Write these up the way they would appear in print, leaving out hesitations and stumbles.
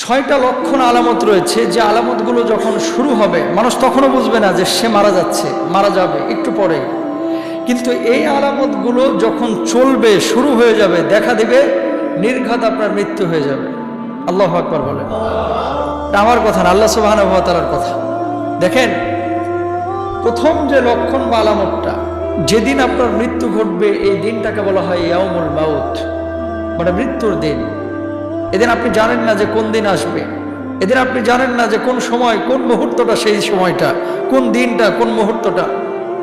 6টা লক্ষণ আলামত রয়েছে, যে আলামতগুলো যখন শুরু হবে মানুষ তখনও বুঝবে না যে সে মারা যাচ্ছে, মারা যাবে একটু পরে। কিন্তু এই আলামতগুলো যখন চলবে, শুরু হয়ে যাবে, দেখা দিবে, নির্ঘাত আপনার মৃত্যু হয়ে যাবে। আল্লাহু আকবার বলেন। এটা আমার কথা না, আল্লাহ সুবহানাহু ওয়া তাআলার কথা। দেখেন, প্রথম যে লক্ষণ বা আলামতটা, যেদিন আপনার মৃত্যু ঘটবে এই দিনটাকে বলা হয় ইয়াউমুল মাউত, মানে মৃত্যুর দিন। এদিন আপনি জানেন না যে কোন দিন আসবে, এদিন আপনি জানেন না যে কোন সময়, কোন মুহূর্তটা, সেই সময়টা, কোন দিনটা, কোন মুহূর্তটা।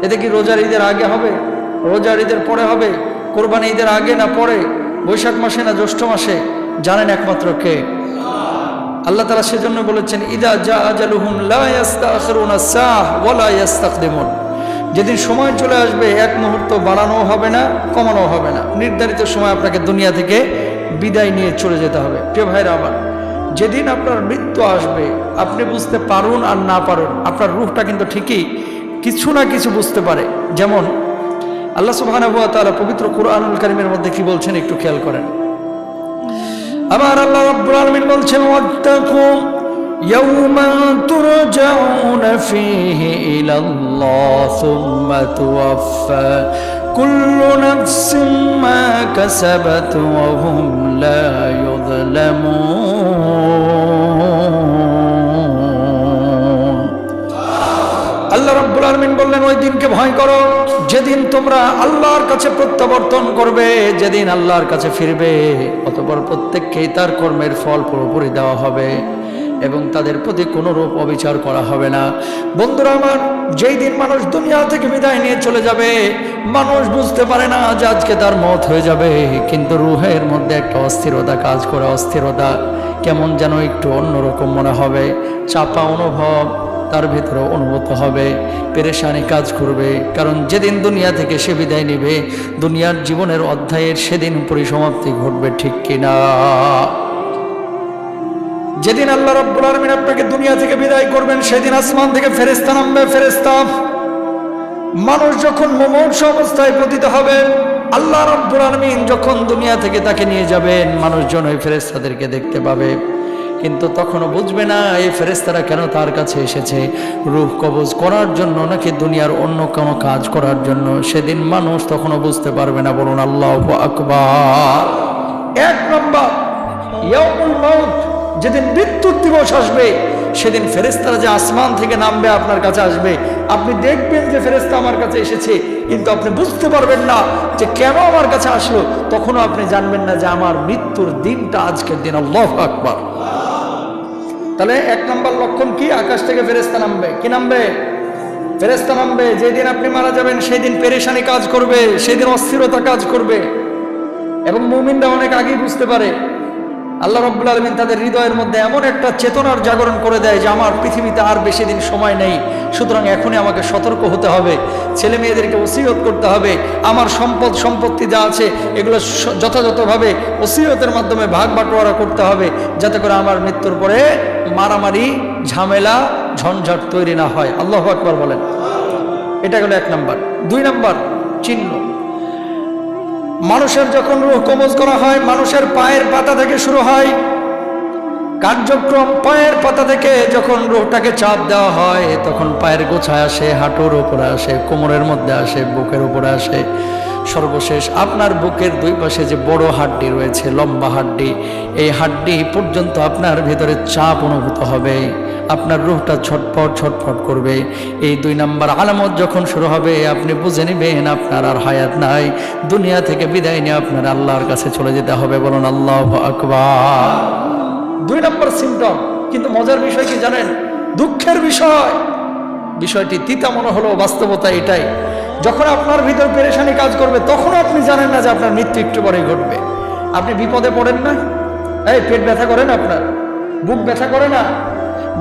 এতে কি রোজার ঈদের আগে হবে, রোজার ঈদের পরে হবে, কোরবানি ঈদের আগে না পরে, বৈশাখ মাসে না জ্যৈষ্ঠ মাসে, জানেন একমাত্র কে? আল্লাহ তাআলা সেজন্য বলেছেন, ইদা জা আজালুহুম লা ইস্তাখিরুনা সাহ ওয়া লা ইস্তাকদিমুন। যেদিন সময় চলে আসবে এক মুহূর্ত বাড়ানো হবে না, কমানো হবে না, নির্ধারিত সময় আপনাকে দুনিয়া থেকে বিদায় নিয়ে চলে যেতে হবে। প্রিয় ভাইরা আমার, যেদিন আপনার মৃত্যু আসবে, আপনি বুঝতে পারুন আর না পারুন, আপনার রূহটা কিন্তু ঠিকই কিছু না কিছু বুঝতে পারে। যেমন আল্লাহ সুবহানাহু ওয়া তাআলা পবিত্র কুরআনুল কারীমের মধ্যে কি বলছেন একটু খেয়াল করেন। আমার আল্লাহ রাব্বুল আলামিন বলছেন, ওয়াত্তাকু ইয়াওমান তুরজাউনা ফীহি ইলাল্লাহ সুম্মা তুওয়াফা কুল্লু নাফসিন মা কাসাবাত ওয়া হুম লা ইউযলামুন। আল্লাহ রাব্বুল আলামিন বললেন, ওই দিনকে ভয় করো যেদিন তোমরা আল্লাহর কাছে প্রত্যাবর্তন করবে, যেদিন আল্লাহর কাছে ফিরবে, অতঃপর প্রত্যেককেই তার কর্মের ফল পুরোপুরি দেওয়া হবে এবং তাদের প্রতি কোনো রূপ অবিচার করা হবে না। বন্ধুরা আমার, যেই দিন মানুষ দুনিয়া থেকে বিদায় নিয়ে চলে যাবে, মানুষ বুঝতে পারে না যে আজকে তার মওত হয়ে যাবে, কিন্তু রূহের মধ্যে একটা অস্থিরতা কাজ করে। অস্থিরতা কেমন যেন একটু অন্যরকম মনে হবে, চাপা অনুভব তার ভিতরে অনুভূত হবে, পেরেশানি কাজ করবে। কারণ যেদিন দুনিয়া থেকে সে বিদায় নেবে, দুনিয়ার জীবনের অধ্যায়ের সেদিন পরিসমাপ্তি ঘটবে, ঠিক কিনা? যেদিন আল্লাহ রাব্বুল আলামিন আপনাকে দুনিয়া থেকে বিদায় করবেন, সেদিন আসমান থেকে ফেরেশতা নামবে। ফেরেশতা, মানুষ যখন মুমূর্ষ অবস্থায় পতিত হবে, আল্লাহ রাব্বুল আলামিন যখন দুনিয়া থেকে তাকে নিয়ে যাবেন, মানুষজন ওই ফেরেশতাদেরকে দেখতে পাবে, কিন্তু তখনও বুঝবে না এই ফেরেশতারা কেন তার কাছে এসেছে, রূহ কবজ করার জন্য নাকি দুনিয়ার অন্য কোনো কাজ করার জন্য। সেদিন মানুষ তখনও বুঝতে পারবে না। বলুন আল্লাহু আকবার। এক নম্বর, ইয়াউমুল মাউত, যেদিন মৃত্যুর দিবস আসবে, সেদিন ফেরেশতারা যে আসমান থেকে নামবে, আপনার কাছে আসবে, আপনি দেখবেন যে ফেরেশতা আমার কাছে এসেছে, কিন্তু আপনি বুঝতে পারবেন না যে কেন আমার কাছে আসলো। তখনও আপনি জানবেন না যে আমার মৃত্যুর দিনটা আজকের দিন। আল্লাহু আকবার। তাহলে এক নম্বর লক্ষণ কি? আকাশ থেকে ফেরেশতা নামবে। কি নামবে? ফেরেশতা নামবে। যেদিন আপনি মারা যাবেন সেদিন পেরেশানি কাজ করবে, সেদিন অস্থিরতা কাজ করবে, এবং মুমিনরা অনেক আগেই বুঝতে পারে। আল্লাহ রাব্বুল আলামিন তাদের হৃদয়ের মধ্যে এমন একটা চেতনার জাগরণ করে দেয় যে আমার পৃথিবীতে আর বেশি দিন সময় নেই, সুতরাং এখনই আমাকে সতর্ক হতে হবে, ছেলে মেয়েদেরকে ওসিয়ত করতে হবে, আমার সম্পদ সম্পত্তি যা আছে এগুলো যথাযথভাবে ওসিয়তের মাধ্যমে ভাগ বাটোয়ারা করতে হবে, যাতে করে আমার মৃত্যুর পরে মারামারি, ঝামেলা, ঝঞ্ঝাট তৈরি না হয়। আল্লাহু আকবার বলেন। এটা গেল এক নম্বর। দুই নম্বর চিহ্ন, মানুষের যখন রূহ কবজ করা হয়, মানুষের পায়ের পাতা থেকে শুরু হয় কার্যক্রম। পায়ের পাতা থেকে যখন রূহটাকে চাপ দেওয়া হয়, তখন পায়ের গোছায় আসে, হাঁটুর উপরে আসে, কোমরের মধ্যে আসে, বুকের উপরে আসে, সর্বশেষ আপনার বুকের দুই পাশে যে বড় হাড্ডি রয়েছে, লম্বা হাড্ডি, এই হাড্ডি পর্যন্ত আপনার ভিতরে চাপ অনুভূত হবে, আপনার রূহটা ছটফট ছটফট করবে। এই দুই নম্বর আলামত যখন শুরু হবে, আপনি বুঝে নেবেন আপনার আর হায়াত নাই, দুনিয়া থেকে বিদায় নিয়ে আপনার আল্লাহর কাছে চলে যেতে হবে। বলুন আল্লাহু আকবার। দুই নম্বর সিমটম। কিন্তু মজার বিষয় কি জানেন? দুঃখের বিষয়, বিষয়টি তিতা মনে হলো, বাস্তবতা এটাই, যখন আপনার ভিতর পেরেশানি কাজ করবে, তখন আপনি জানেন না যে আপনার মৃত্যু একটু পরেই ঘটবে। আপনি বিপদে পড়েন না? এই পেট ব্যথা করে না, আপনার বুক ব্যথা করে না?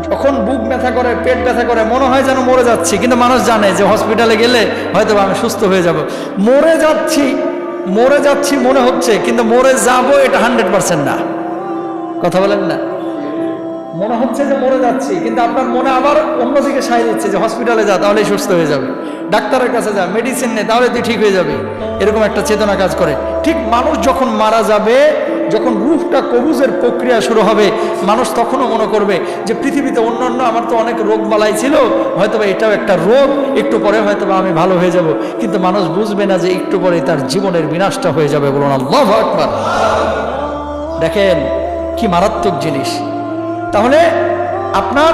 যখন বুক ব্যথা করে, পেট ব্যথা করে, মনে হয় যেন মরে যাচ্ছি, কিন্তু মানুষ জানে যে হসপিটালে গেলে হয়তো আমি সুস্থ হয়ে যাব। মরে যাচ্ছি মনে হচ্ছে, কিন্তু মরে যাব এটা 100% না। কথা বলেন না? মনে হচ্ছে যে মরে যাচ্ছি, কিন্তু আপনার মনে আবার অন্যদিকে সায় দিচ্ছে যে হসপিটালে যা, তাহলেই সুস্থ হয়ে যাবে, ডাক্তারের কাছে যা, মেডিসিন নে, তাহলে তুই ঠিক হয়ে যাবে। এরকম একটা চেতনা কাজ করে। ঠিক মানুষ যখন মারা যাবে, যখন রূহটা কবুজের প্রক্রিয়া শুরু হবে, মানুষ তখনও মনে করবে যে পৃথিবীতে অন্যান্য আমার তো অনেক রোগ বালাই ছিল, হয়তোবা এটাও একটা রোগ, একটু পরে হয়তোবা আমি ভালো হয়ে যাব। কিন্তু মানুষ বুঝবে না যে একটু পরে তার জীবনের বিনাশটা হয়ে যাবে। বলুন আল্লাহু আকবার। দেখেন কি মারাত্মক জিনিস। তাহলে আপনার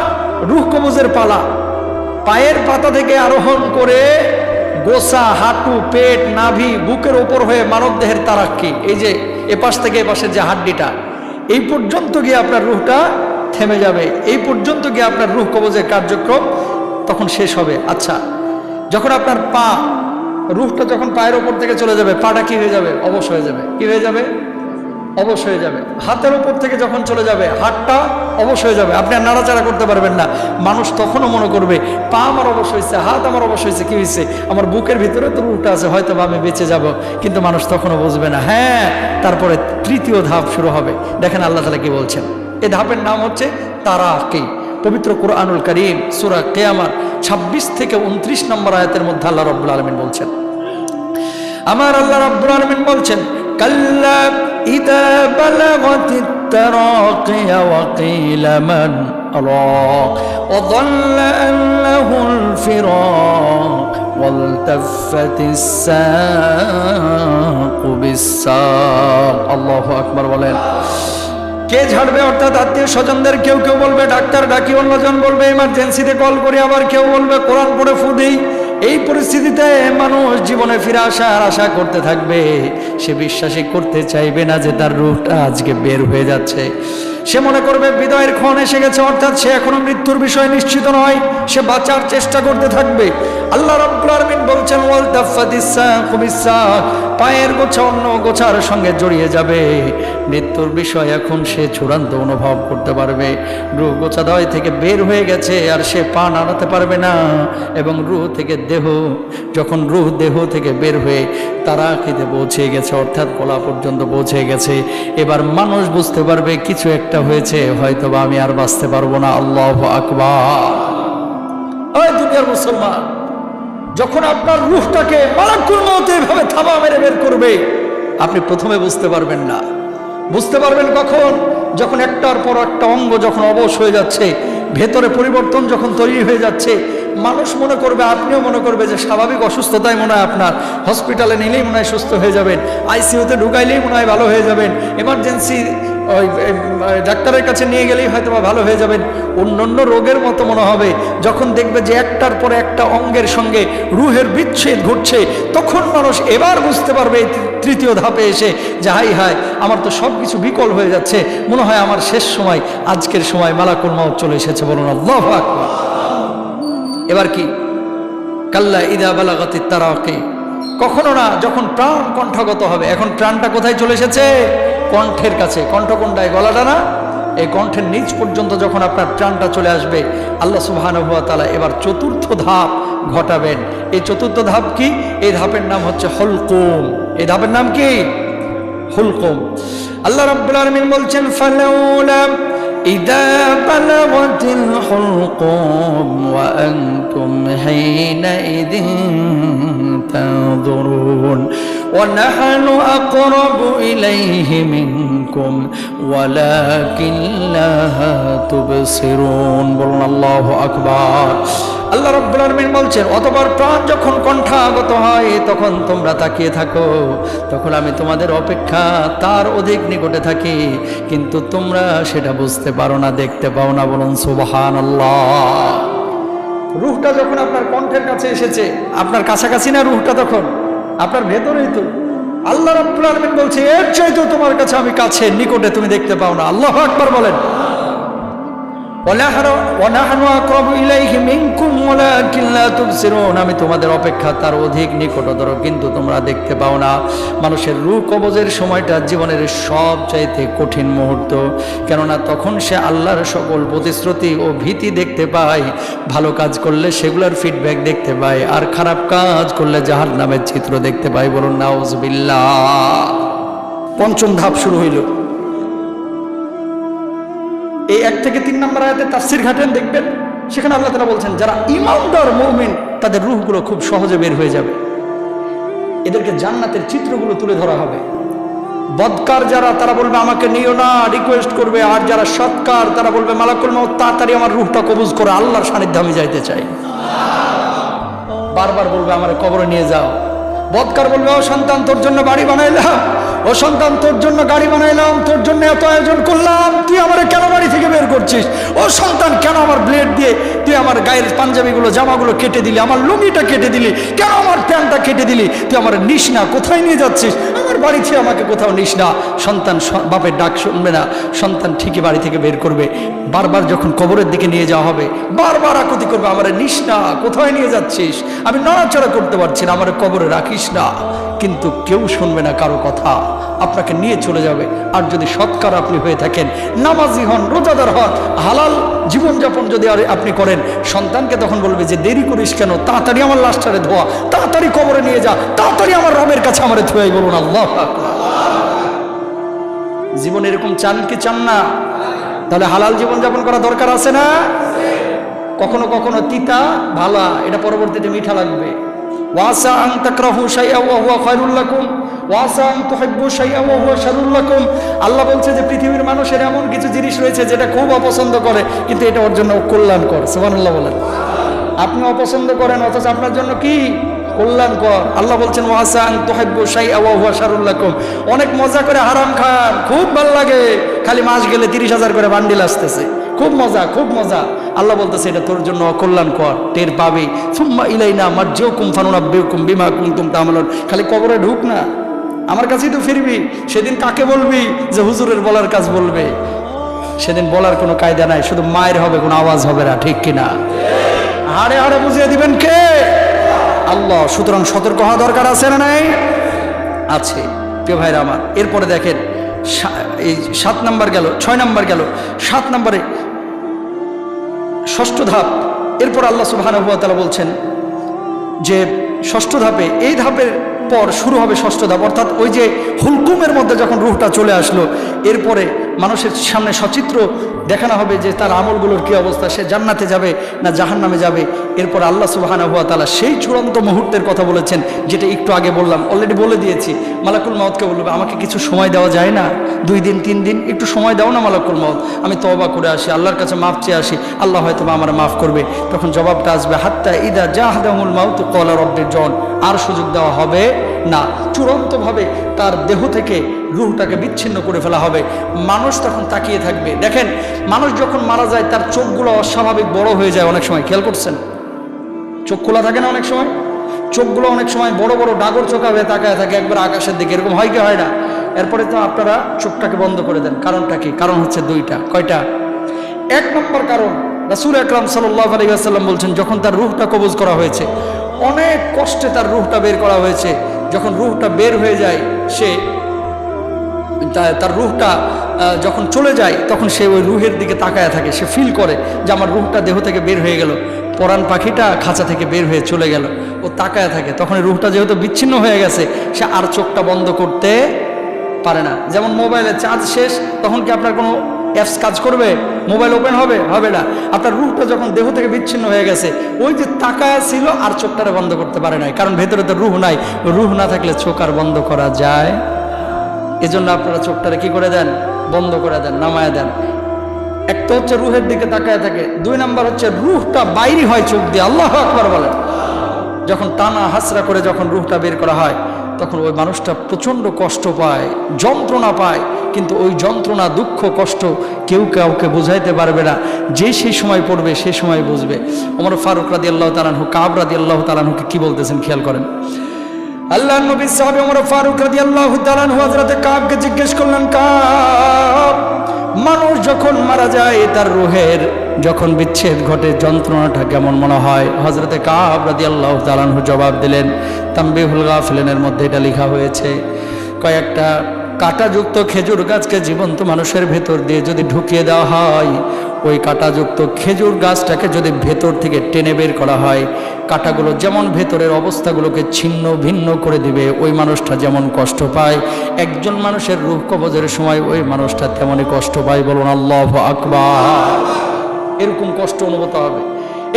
রূহ কবুজের পালা পায়ের পাতা থেকে আরোহণ করে গোসা, হাঁটু, পেট, নাভি, বুকের ওপর হয়ে মানব দেহের তারাক্কি, এই যে এপাশ থেকে এপাশের যে হাড্ডিটা, এই পর্যন্ত গিয়ে আপনার রূহটা থেমে যাবে। এই পর্যন্ত গিয়ে আপনার রূহ কবজের কার্যক্রম তখন শেষ হবে। আচ্ছা, যখন আপনার পা, রূহটা যখন পায়ের ওপর থেকে চলে যাবে, পাটা কি হয়ে যাবে? অবশ হয়ে যাবে। কি হয়ে যাবে? অবশ হয়ে যাবে। হাতের উপর থেকে যখন চলে যাবে, হাতটা অবশ হয়ে যাবে, আপনি আর নাড়াচাড়া করতে পারবেন না। মানুষ তখনও মনে করবে পা আমার অবশ হয়েছে, হাত আমার অবশ হয়েছে, কি হয়েছে? আমার বুকের ভিতরে তো রূহটা আছে, হয়তো আমি বেঁচে যাব। কিন্তু মানুষ তখনও বুঝবে না। হ্যাঁ, তারপরে তৃতীয় ধাপ শুরু হবে। দেখেন আল্লাহ তাআলা কি বলছেন। এই ধাপের নাম হচ্ছে তারাকি। পবিত্র কুরআনুল কারীম সূরা কিয়ামত 26 থেকে 29 নম্বর আয়াতের মধ্যে আল্লাহ রাব্বুল আলামিন বলছেন, আমার আল্লাহ রাব্বুল আলামিন বলছেন, কাল্লা ইযা বালাগাতিত তারাকিয়া ওয়া কিলা মান রাক ওয়া যাল্লা আন্নাহুল ফিরাক ওয়ালতাফাতিস সাকু বিস-সাক। আল্লাহু আকবার বলেন। কে ঝাড়বে? অর্থাৎ আত্মীয় স্বজনদের কেউ কেউ বলবে ডাক্তার ডাকি, অন্যজন বলবে ইমার্জেন্সিতে কল করি, আবার কেউ বলবে কোরআন পড়ে ফু দেই। এই পরিস্থিতিতে মানুষ জীবনে ফিরে আসার আশা করতে থাকবে। সে বিশ্বাসই করতে চাইবে না যে তার রূহটা আজকে বের হয়ে যাচ্ছে। সে মনে করবে বিদায়ের ক্ষণ এসে গেছে, অর্থাৎ সে এখনো মৃত্যুর বিষয় নিশ্চিত নয়, সে বাঁচার চেষ্টা করতে থাকবে। আল্লাহ রাব্বুল আলামিন বলছেন, ওয়াল তাফাতিস সাকু বিস-সাক, পায়ের গোছা অন্য গোছার সঙ্গে জড়িয়ে যাবে। মৃত্যুর বিষয় এখন সে চূড়ান্ত অনুভব করতে পারবে। রূহ গোছাদয় থেকে বের হয়ে গেছে, আর সে পা নাড়াতে পারবে না। এবং রূহ থেকে দেহ, যখন রূহ দেহ থেকে বের হয়ে তারাকিতে পৌঁছে গেছে, অর্থাৎ গলা পর্যন্ত পৌঁছে গেছে, এবার মানুষ বুঝতে পারবে কিছু একটা হয়েছে, হয়তোবা আমি আর বাঁচতে পারবো না। আল্লাহু আকবার। ওই দুনিয়ার মুসলমান, যখন আপনার রূহটাকে মালাকুল মউত এভাবে থাবা মেরে বের করবে, আপনি প্রথমে বুঝতে পারবেন না। বুঝতে পারবেন কখন? যখন একটার পর একটা অঙ্গ যখন অবশ হয়ে যাচ্ছে, ভেতরে পরিবর্তন যখন তৈরি হয়ে যাচ্ছে, মানুষ মনে করবে, আপনিও মনে করবে যে স্বাভাবিক অসুস্থতাই মনে হয় আপনার, হসপিটালে নিলেই মনে হয় সুস্থ হয়ে যাবেন, আইসিইউতে ঢুকাইলেই মনে হয় ভালো হয়ে যাবেন, এমার্জেন্সি ডাক্তারের কাছে নিয়ে গেলেই হয়তো বা ভালো হয়ে যাবেন। অন্যান্য রোগের মতো মনে হবে। যখন দেখবে যে একটার পর একটা অঙ্গের সঙ্গে রূহের বিচ্ছেদ ঘটছে, তখন মানুষ এবার বুঝতে পারবে তৃতীয় ধাপে এসে যে হাই হাই, আমার তো সব কিছু বিকল হয়ে যাচ্ছে, মনে হয় আমার শেষ সময়, আজকের সময় মালাকুল মউত চলে এসেছে। বলুন আল্লাহু আকবার। এবার কি? কাল্লা ইযা বালাগাতিত তারাকি, কখনো না, যখন প্রাণ কণ্ঠগত হবে। এখন প্রাণটা কোথায় চলে এসেছে? কণ্ঠের কাছে। কণ্ঠ কোনটায়? গলাটা না? এই কণ্ঠের নিচ পর্যন্ত যখন আপনার প্রাণটা চলে আসবে, আল্লাহ সুবহানাহু ওয়া তাআলা এবার চতুর্থ ধাপ ঘটাবেন। এই চতুর্থ ধাপ কি? এই ধাপের নাম হচ্ছে হুলকুম। এই ধাপের নাম কি? হুলকুম। আল্লাহ রাব্বুল আলামিন বলছেন, ফালাউলা ইযা বালাগাতিল হুলকুম ওয়া আনতুম হিনাইযিন তানজুরুন ওয়া নাহনু আকরাবু ইলাইহি মিনকুম ওয়ালাকিন লা তুবসিরুন। বলুন আল্লাহু আকবার। আল্লাহ রাব্বুল আলামিন বলছেন, অতঃপর প্রাণ যখন কণ্ঠাগত হয়, তখন তোমরা তাকিয়ে থাকো, তখন আমি তোমাদের অপেক্ষা তার অধিক নিকটে থাকি, কিন্তু তোমরা সেটা বুঝতে পারো না, দেখতে পাও না। বলুন সুবহানাল্লাহ। রূহটা যখন আপনার কণ্ঠের কাছে এসেছে, আপনার কাছাকাছি না রূহটা? তখন আপনার ভেতরেই তো। আল্লাহ রাব্বুল আলামিন বলছে, এর চাইতেও তোমার কাছে আমি কাছে, নিকটে, তুমি দেখতে পাও না। আল্লাহু আকবার বলেন। আমি তোমাদের অপেক্ষা তার অধিক নিকটতর, কিন্তু তোমরা দেখতে পাও না। মানুষের রূহ কবজের সময়টা জীবনের সবচাইতে কঠিন মুহূর্ত, কেননা তখন সে আল্লাহর সকল প্রতিশ্রুতি ও ভীতি দেখতে পায়। ভালো কাজ করলে সেগুলোর ফিডব্যাক দেখতে পায়, আর খারাপ কাজ করলে জাহান্নামের চিত্র দেখতে পায়। বলুন নাউজুবিল্লাহ। পঞ্চম ধাপ শুরু হইল। এই 1 থেকে 3 নম্বর আয়াতে তাফসীর ঘাটেন, দেখবেন সেখানে আল্লাহ তাআলা বলছেন, যারা ঈমানদার মুমিন তাদের রূহগুলো খুব সহজে বের হয়ে যাবে। এদেরকে জান্নাতের চিত্রগুলো তুলে ধরা হবে। বদকার যারা তারা বলবে আমাকে নিও না, রিকোয়েস্ট করবে। আর যারা সৎকার তারা বলবে মালাকুল মউত তাড়াতাড়ি আমার রূহটা কবজ করে, আল্লাহর সান্নিধ্যে আমি যাইতে চাই। বারবার বলবে আমার কবরে নিয়ে যাও। বদকার বলবে ও সন্তান তোর জন্য বাড়ি বানাইলাম, ও সন্তান তোর জন্য গাড়ি বানাইলাম, তোর জন্য এত আয়োজন করলাম, তুই আমার কেন বাড়ি থেকে বের করছিস? ও সন্তান কেন আমার ব্লেড দিয়ে তুই আমার গায়ের পাঞ্জাবিগুলো জামাগুলো কেটে দিলি, আমার লুঙ্গিটা কেটে দিলি, কেন আমার প্যান্টটা কেটে দিলি? তুই আমার নিস না, কোথায় নিয়ে যাচ্ছিস? আমার বাড়ি থেকে আমাকে কোথাও নিস না। সন্তান বাপের ডাক শুনবে না, সন্তান ঠিকই বাড়ি থেকে বের করবে। বারবার যখন কবরের দিকে নিয়ে যাওয়া হবে বারবার আকুতি করবে আমার নিস না, কোথায় নিয়ে যাচ্ছিস? আমি নড়াচড়া করতে পারছি না, আমার কবরে রাখিস না। কিন্তু কেউ শুনবে না কারো কথা, আপনাকে নিয়ে চলে যাবে। আর যদি সৎকার আপনি হয়ে থাকেন, নামাজি হন, রোজাদার হন, হালাল জীবনযাপন যদি আপনি করেন, সন্তানকে তখন বলবে যে দেরি করিস কেন, তাড়াতাড়ি আমার লাশটারে ধোয়া, তাড়াতাড়ি কবরে নিয়ে যা, তাড়াতাড়ি আমার রবের কাছে আমারে ধোয়াই। বলুন আল্লাহু আকবার। জীবন এরকম চান কি চান না? তাহলে হালাল জীবনযাপন করা দরকার আছে না? কখনো কখনো তিতা ভালা, এটা পরবর্তীতে মিঠা লাগবে। ওয়াসা আন তাকরাহু শাইআ ওয়া হুয়া খায়রুল লাকুম ওয়াসা আন তুহিব্বু শাইআ ওয়া হুয়া শাররুল লাকুম। আল্লাহ বলছে যে পৃথিবীর মানুষের এমন কিছু জিনিস রয়েছে যেটা খুব অপছন্দ করে, কিন্তু এটা ওর জন্য কল্যাণকর। সুবহানাল্লাহ বলেন। আপনি অপছন্দ করেন অথচ আপনার জন্য কি কল্যাণকর। আল্লাহ বলছেন ওয়াসা আন তুহিব্বু শাইআ ওয়া হুয়া শাররুল লাকুম। অনেক মজা করে হারাম খান, খুব ভালো লাগে, খালি মাস গেলে 30,000 করে বান্ডিল আসতেছে, খুব মজা, খুব মজা। আল্লাহ বলতেছে এটা তোর জন্য অকল্যাণকর, টের পাবি। সুম্মা ইলাইনা মারজিউকুম ফানুনাব্বিউকুম বিমা কুনতুম তা'মালুন। খালি কবরে ঢুক না, আমার কাছেই তো ফিরবি। সেদিন কাকে বলবি যে হুজুরের বলার কাজ বলবে? সেদিন বলার কোনো কায়দা নাই, শুধু মায়ের হবে, কোনো আওয়াজ হবে না, ঠিক কিনা? হাড়ে হাড়ে বুঝিয়ে দিবেন কে? আল্লাহ। সুতরাং সতর্ক হওয়া দরকার আছে না নাই? আছে প্রিয় ভাইরা আমার। এরপরে দেখেন এই 7 নাম্বার গেল, 6 নাম্বার গেল, 7 নাম্বারে ষষ্ঠ ধাপ। এরপর আল্লাহ সুবহানাহু ওয়া তাআলা বলছেন যে ষষ্ঠ ধাপে, এই ধাপের পর শুরু হবে ষষ্ঠ ধাপ, অর্থাৎ ওই যে হুলকুমের মধ্যে যখন রূহটা চলে আসলো, এরপরে মানুষের সামনে সচিত্র দেখানো হবে যে তার আমলগুলোর কী অবস্থা, সে জান্নাতে যাবে না জাহান্নামে যাবে। এরপর আল্লাহ সুবহানাহু ওয়া তাআলা সেই চূড়ান্ত মুহূর্তের কথা বলেছেন, যেটা একটু আগে বললাম, অলরেডি বলে দিয়েছি। মালাকুল মউতকে বলবে আমাকে কিছু সময় দেওয়া যায় না? 2 দিন 3 দিন একটু সময় দাও না মালাকুল মউত, আমি তওবা করে আসি, আল্লাহর কাছে মাফ চেয়ে আসি, আল্লাহ হয়তো আমার মাফ করবে। তখন জবাবটা আসবে হাত্তা ইদা জাহাদাহুল মাউত ক্বালা রাব্বিরজিউন। আর সুযোগ দেওয়া হবে না, চূড়ান্তভাবে তার দেহ থেকে রূহটাকে বিচ্ছিন্ন করে ফেলা হবে। মানুষ তখন তাকিয়ে থাকবে। দেখেন, মানুষ যখন মারা যায় তার চোখগুলো অস্বাভাবিক বড় হয়ে যায় অনেক সময়, খেয়াল করছেন? চোখ খোলা থাকে না অনেক সময়, চোখগুলো অনেক সময় বড় বড় ডাগর চোখা হয়ে তাকায় থাকে একবার আকাশের দিকে, এরকম হয় কি হয় না? এরপরে তো আপনারা চোখটাকে বন্ধ করে দেন। কারণটা কি? কারণ হচ্ছে 2টা। কয়টা? 1 নম্বর কারণ, রাসূল আকরাম সাল্লাল্লাহু আলাইহি ওয়াসাল্লাম বলছেন যখন তার রূহটা কবজ করা হয়েছে, অনেক কষ্টে তার রূহটা বের করা হয়েছে, যখন রূহটা বের হয়ে যায়, সে তার রূহটা যখন চলে যায় তখন সে ওই রূহের দিকে তাকায় থাকে, সে ফিল করে যে আমার রূহটা দেহ থেকে বের হয়ে গেল, পরাণ পাখিটা খাঁচা থেকে বের হয়ে চলে গেল, ও তাকায় থাকে। তখন রূহটা যেহেতু বিচ্ছিন্ন হয়ে গেছে, সে আর চোখটা বন্ধ করতে পারে না। যেমন মোবাইলে চার্জ শেষ, তখন কি আপনার কোনো অ্যাপস কাজ করবে? মোবাইল ওপেন হবে? হবে না। আপনার রূহটা যখন দেহ থেকে বিচ্ছিন্ন হয়ে গেছে, ওই যে তাকায় ছিল আর চোখটারে বন্ধ করতে পারে নাই, কারণ ভেতরে তো রূহ নাই। রূহ না থাকলে চোখ আর বন্ধ করা যায়? এজন্য আপনারা চোখটারে কি করে দেন? বন্ধ করে দেন, নামায় দেন। এক তো হচ্ছে রূহের দিকে তাকায় থাকে, 2 নাম্বার হচ্ছে রূহটা বাইরে হয় চোখ দিয়ে। আল্লাহু আকবার বলেন। যখন টানা হাসরা করে যখন রূহটা বের করা হয়, তখন ওই মানুষটা প্রচণ্ড কষ্ট পায়, যন্ত্রণা পায়, কিন্তু ওই যন্ত্রণা, দুঃখ, কষ্ট কেউ কাউকে বোঝাইতে পারবে না। যে সেই সময় পড়বে সেই সময় বুঝবে। ওমর ফারুক রাদিয়াল্লাহু তাআলা আনহু কাব রাদিয়াল্লাহু তাআলা আনহুকে কি বলতেছেন খেয়াল করেন। আল্লাহর নবী সাহাবী ওমর ফারুক রাদিয়াল্লাহু তাআলা আনহু হযরতে কাবকে জিজ্ঞেস করলেন, কাব, মানুষ যখন মারা যায় তার রূহের যখন বিচ্ছেদ ঘটে যন্ত্রণাটা কেমন মনে হয়? হযরতে কাব রাদিয়াল্লাহু তাআলা আনহু জবাব দিলেন, তানবীহুল গাফিলিনের মধ্যে এটা লেখা হয়েছে, কয়েকটা কাঁটাযুক্ত খেজুর গাছকে জীবন্ত মানুষের ভেতর দিয়ে যদি ঢুকিয়ে দেওয়া হয়, ওই কাঁটাযুক্ত খেজুর গাছটাকে যদি ভেতর থেকে টেনে বের করা হয়, কাঁটাগুলো যেমন ভেতরের অবস্থাগুলোকে ছিন্ন ভিন্ন করে দিবে, ওই মানুষটা যেমন কষ্ট পায়, একজন মানুষের রূহ কবজের সময় ওই মানুষটা তেমনই কষ্ট পায়। বলুন আল্লাহু আকবার। এরকম কষ্ট অনুভূত হবে।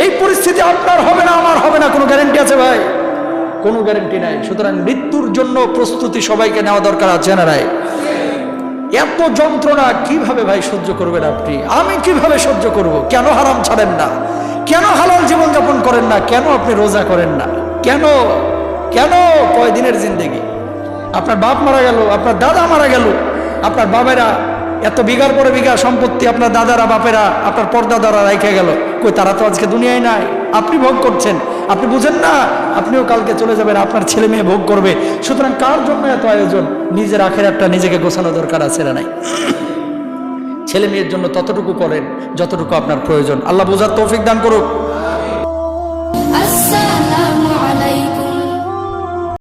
এই পরিস্থিতি আপনার হবে না, আমার হবে না, কোনো গ্যারান্টি আছে ভাই? কোনো গ্যারান্টি নাই। সুতরাং মৃত্যুর জন্য প্রস্তুতি সবাইকে নেওয়া দরকার আছে না নাই? এত যন্ত্রণা কিভাবে ভাই সহ্য করবেন আপনি? আমি কিভাবে সহ্য করব? কেন হারাম ছাড়েন না? কেন হালাল জীবনযাপন করেন না? কেন আপনি রোজা করেন না? কেন কেন কয়দিনের জিন্দেগি? আপনার বাপ মারা গেল, আপনার দাদা মারা গেল, আপনার বাবেরা এত বিঘার পরে বিঘা সম্পত্তি আপনার দাদারা বাপেরা আপনার পরদাদারা রেখে গেল, কই তারা তো আজকে দুনিয়ায় নাই। আপনি ভোগ করছেন, আপনি বুঝেন না আপনিও কালকে চলে যাবেন, আপনার ছেলে মেয়ে ভোগ করবে। সুতরাং কার জন্য এত আয়োজন? নিজের আখেরাতটা নিজেকে গোছানো দরকার আছে না নাই? ছেলে মেয়ের জন্য ততটুকু করেন যতটুকু আপনার প্রয়োজন। আল্লাহ বোঝার তৌফিক দান করুক।